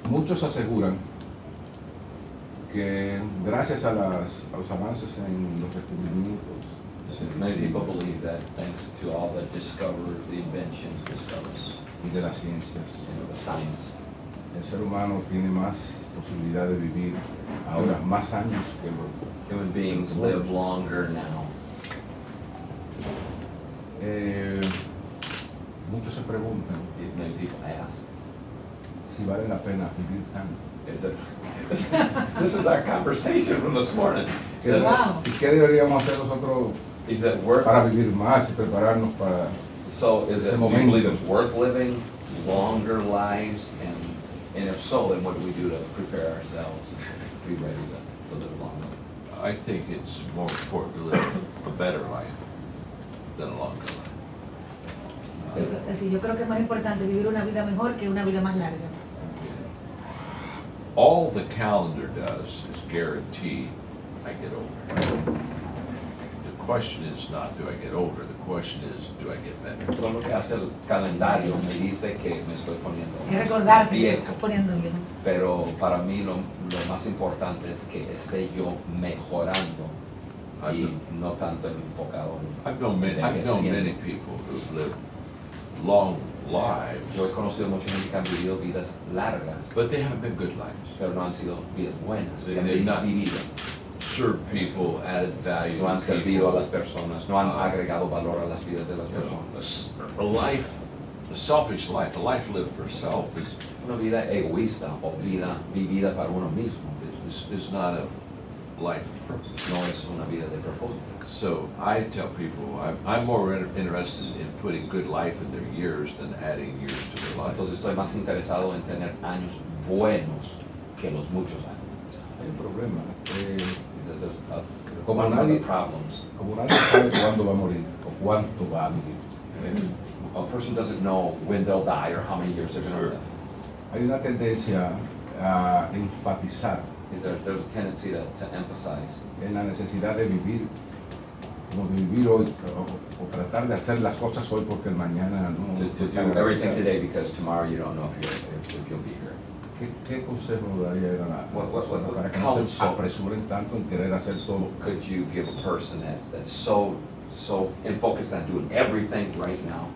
Muchos aseguran que gracias a los avances en los descubrimientos Many people believe that thanks to all the discoveries, the inventions, y de las ciencias, the science, el ser humano tiene más posibilidad de vivir ahora más años que los human beings live longer now. Muchos se preguntan Many people ask, si vale la pena vivir tanto. is it, this is our conversation from this morning. Wow. ¿Y qué deberíamos hacer nosotros Is it worth para vivir más y prepararnos para So is it, ese do you momento? believe it's worth living longer lives? And if so, then what do we do to prepare ourselves, to be ready to live longer? I think it's more important to live a better life than a longer life. Sí, yo creo que es más importante vivir una vida mejor que una vida más larga. All the calendar does is guarantee I get older. The question is not, do I get older? The question is, do I get better? Todo lo que hace el calendario me dice que me estoy poniendo Es recordarte que te viejo. estás poniendo viejo. Pero para mí lo más importante es que esté yo mejorando y no tanto enfocado en I've known many people who've lived long lives, Yo he conocido mucha gente que han vivido vidas largas, but they haven't been good lives. pero no han sido vidas buenas, They've vidas not vividas. Served people, added value No han to servido a people. las personas, no han agregado valor a las vidas de las personas. A life, a selfish life, a life lived for self Una vida egoísta o vida vivida para uno mismo is not a life of purpose. no es una vida de propósito. So I tell people I'm more interested in putting good life in their years than adding years to their life. Entonces estoy más interesado en tener años buenos que los muchos años. Hay un problema. He says there's Como one of the nadie- problems. Como nadie sabe cuándo va a morir o cuánto va a vivir, A person doesn't know when they'll die or how many years they're going to Sure. live. hay una tendencia a enfatizar There's a tendency to emphasize en la necesidad de vivir, como de vivir hoy, o tratar de hacer las cosas hoy porque el mañana no. to do everything today because tomorrow you don't know if you'll be here. ¿Qué consejo daría a la What para que no se counsel apresuren tanto en querer hacer todo? could you give a person that's so focused on doing everything right now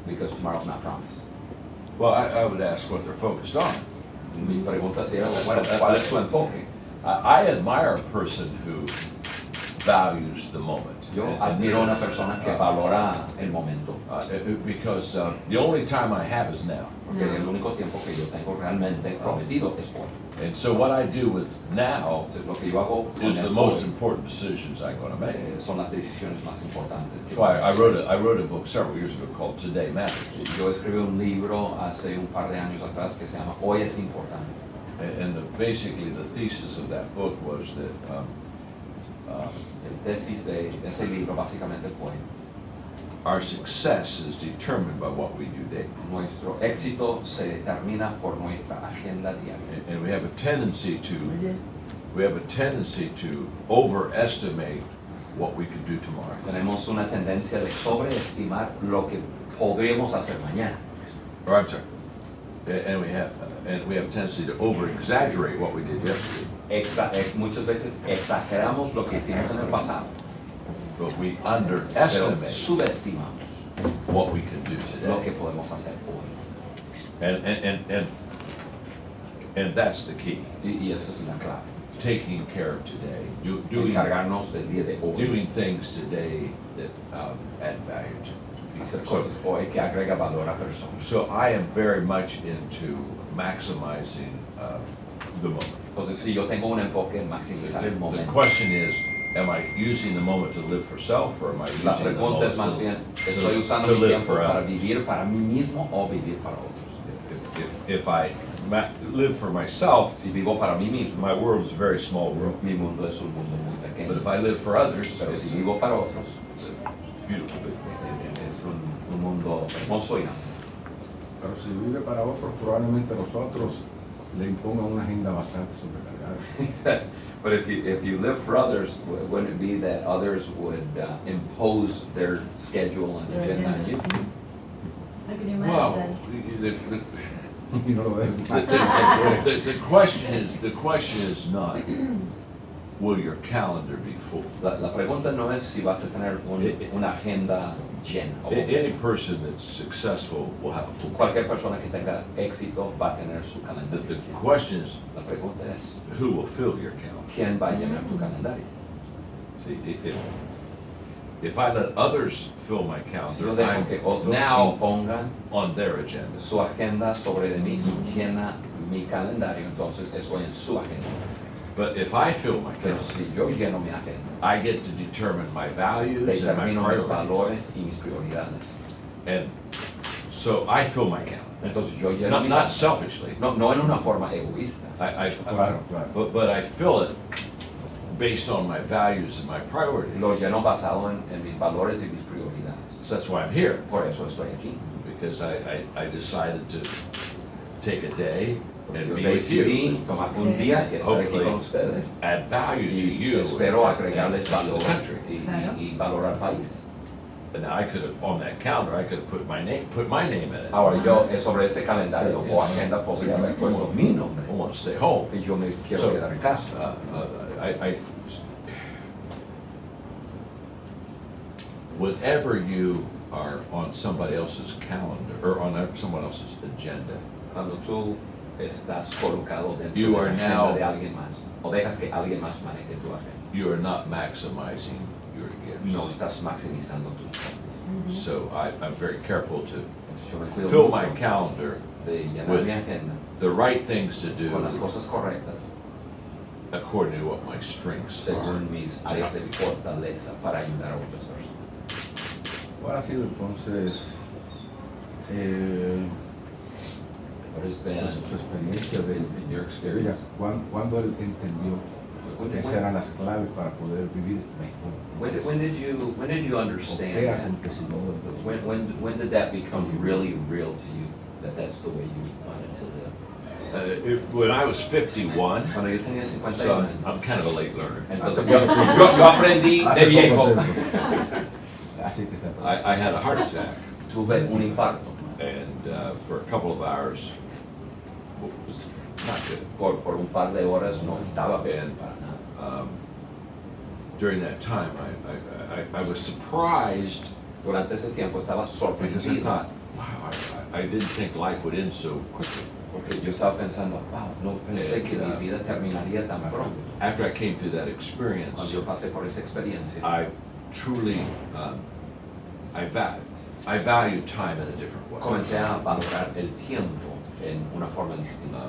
because tomorrow's not promised? Well, I would ask what they're focused on. Mi pregunta sería, bueno, ¿cuál es su enfoque? I admire a person who values the moment. Yo And- admiro a una persona que valora el momento, Because the only time I have is now. porque el único tiempo que yo tengo realmente prometido es hoy. And so what I do with now Entonces, lo que yo hago con is the el most hoy, important decisions I'm going to make. son las decisiones más importantes. que So I voy a hacer. wrote a book several years ago called Today Matters. Yo escribí un libro hace un par de años atrás que se llama Hoy es importante. And basically the thesis of that book was that El tesis de ese libro básicamente fue: our success is determined by what we do daily. nuestro éxito se determina por nuestra agenda diaria. And we have a tendency to overestimate what we could do tomorrow. Tenemos una tendencia de sobreestimar lo que podremos hacer mañana. Or I'm sorry. And we have a tendency to over-exaggerate what we did yesterday. Muchas veces exageramos lo que hicimos en el pasado, But we pero underestimate subestimamos what we can do lo que today. podemos hacer hoy. And that's the key. Y eso es la clave. Taking care of today, doing Encargarnos del día de hoy, things today that add value to hacer people. cosas hoy que agrega valor a personas. So I am very much into maximizing the moment. Entonces, si yo tengo un enfoque en maximizar el The momento, question is, am I using the moment to live for self, or am I la using the pregunta moment es más bien, ¿estoy to usando mi live tiempo for para others? vivir para mí mismo o vivir para otros? If I live for myself, Si vivo para mí mismo, my world is a very small world. mi mundo es un mundo muy pequeño. But if I live for others, Pero it's si vivo para otros, a beautiful big thing. es un mundo hermoso y amplio. Pero si vive para otros, probablemente los otros le impongan una agenda bastante sobrecargada. But if you live for others, wouldn't it be that others would impose their schedule and Their agenda on you? agendas. How can you manage Well, that? Y no lo ves. the question is not, will your calendar be full? La pregunta no es si vas a tener una agenda llena. Any person that's successful will have a full calendar. Cualquier persona que tenga éxito va a tener su The calendario. question is, La pregunta es, who will fill your calendar? ¿quién va a llenar tu calendario? See, if I let others fill my Si yo calendar, dejo que I'm otros now impongan on their agenda. su agenda sobre de mí y llena mi calendario, entonces estoy en su agenda. But if I fill my Pero calendar, si yo lleno mi agenda, I get to determine my values and my determino mis priorities. valores y mis prioridades. And so I fill my calendar. Entonces yo lleno mi Not calendario. selfishly. No en una forma egoísta. Claro, claro. But I fill it based on my values and my priorities. Lo lleno basado en mis valores y mis prioridades. So that's why I'm here, Por eso estoy aquí. because I decided to take a day and Yo be with decidí you, tomar un día y estar aquí con ustedes. add value to Y you. espero and agregarles to the valor country. y valor al país. And I could have, on that calendar, I could have put my name in it. Ahora yo sobre ese calendario Sí, o agenda podría haber puesto mi nombre. I want to stay home. Que yo me quiero So, quedar en casa. Whenever you are on somebody else's calendar, or on someone else's agenda, Cuando tú estás colocado dentro You de are la agenda now- de alguien más, o dejas que alguien más maneje tu agenda, you are not maximizing your no gifts. estás maximizando tus dones. So I'm very careful to Yo me cuido fill my mucho calendar de llenar with mi agenda the right things to con las do cosas correctas according to what my strengths are. según mis áreas de fortaleza para ayudar a otras personas. ¿Cuál ha sido entonces What has been su experiencia de in your de experience? ella? ¿Cuándo él entendió que esas eran las claves para poder vivir mejor? When did you ¿O understand qué that? aconteció? When did that become really real to you, that that's the way you wanted to live? When I was 51, Cuando yo tenía 51 so años, I'm kind of a late learner. entonces yo aprendí de Hace viejo. poco tiempo. Así que se I had a heart attack, Tuve un infarto and for a couple of hours, it was not good. por un par de horas, no estaba bien And para nada. During that time, I was surprised Durante ese tiempo estaba because I sorprendido thought, wow, I didn't think life would end so quickly. porque yo estaba pensando, wow, no pensé que mi vida terminaría tan pronto. After I came through that Cuando experience, yo pasé por esa experiencia, I truly, I value time in a different way. comencé a valorar el tiempo en una forma distinta.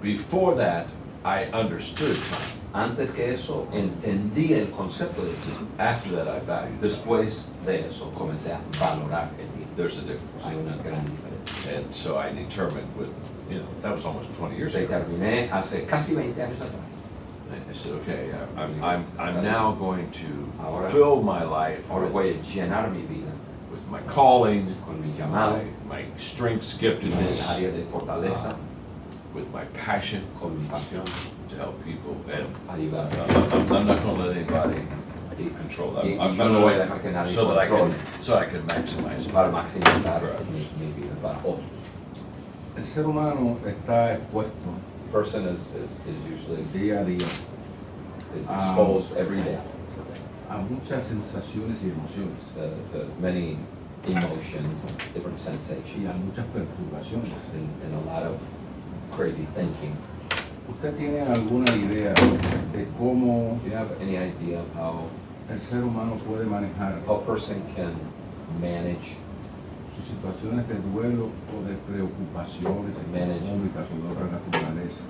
Before that, I understood time. Antes que eso, entendí el concepto de tiempo. After that, I valued time. Después de eso, comencé a valorar el tiempo. There's a difference. Hay una gran diferencia. And so I determined with, that was almost 20 years ago. Determiné hace casi 20 años atrás. I said, okay, I'm now going to Ahora- fill my life Ahora with voy a llenar mi vida my calling, con mi llamado, my strengths, mi giftedness, área de fortaleza, with my passion con mi pasión, to help people. And ayudar. I'm not going to let anybody control that. Y I'm yo no voy a going dejar que nadie so that I controle can maximize it. para maximizar Correct. mi vida para otros. El ser humano está expuesto Person is usually día a día is exposed every day a muchas sensaciones y emociones to many emotions, different y a sensations, muchas perturbaciones. and a lot of crazy thinking. ¿Usted tiene alguna idea de cómo Do you have any idea of how el ser humano puede manejar a person can manage sus situaciones de duelo o de preocupaciones económicas o de otra naturaleza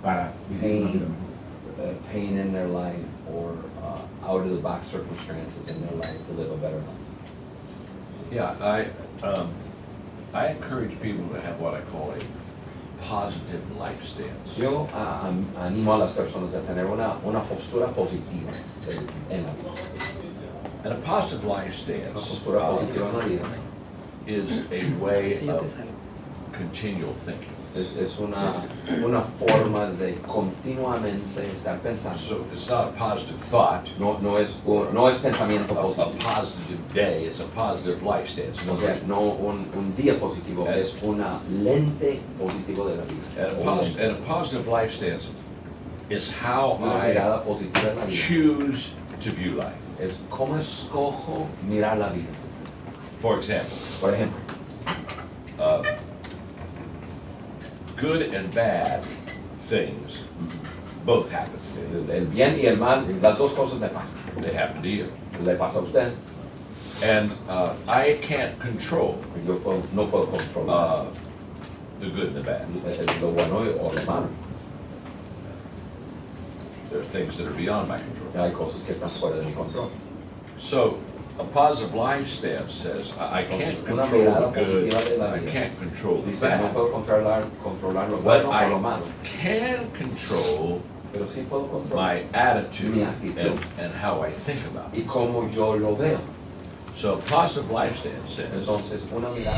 para vivir una vida mejor? pain in their life or out of the box circumstances in their life to live a better life? Yeah, I encourage people to have what I call a positive life stance. Yo animo a las personas a tener una postura positiva en la vida. And a positive life Una stance postura positiva en la vida is a way of continual thinking. Es una forma de continuamente estar pensando. So it's not a positive thought, No es pensamiento a positivo. positive day, it's a positive life stance. O sea, no un día positivo, es una lente positivo de la vida. And a positive life stance is how Una I mirada positiva de la vida. choose to view life. Es cómo escojo mirar la vida. For example, Por ejemplo, good and bad things both happen to me. el bien y el mal, las dos cosas me pasan. They happen to you. Le pasa a usted. And I can't control No puedo controlar the good and the bad. lo bueno o lo malo. There are things that are beyond my control. Hay cosas que están fuera de mi control. So a positive life stance says, I can't Una control mirada the good, positiva de la I vida. can't control the Dice, no bad, puedo controlar lo but bueno o lo malo, I can control pero sí puedo controlar my attitude Mi actitud. and how I think about y it. cómo yo lo veo. So a positive life stance says, Entonces, una mirada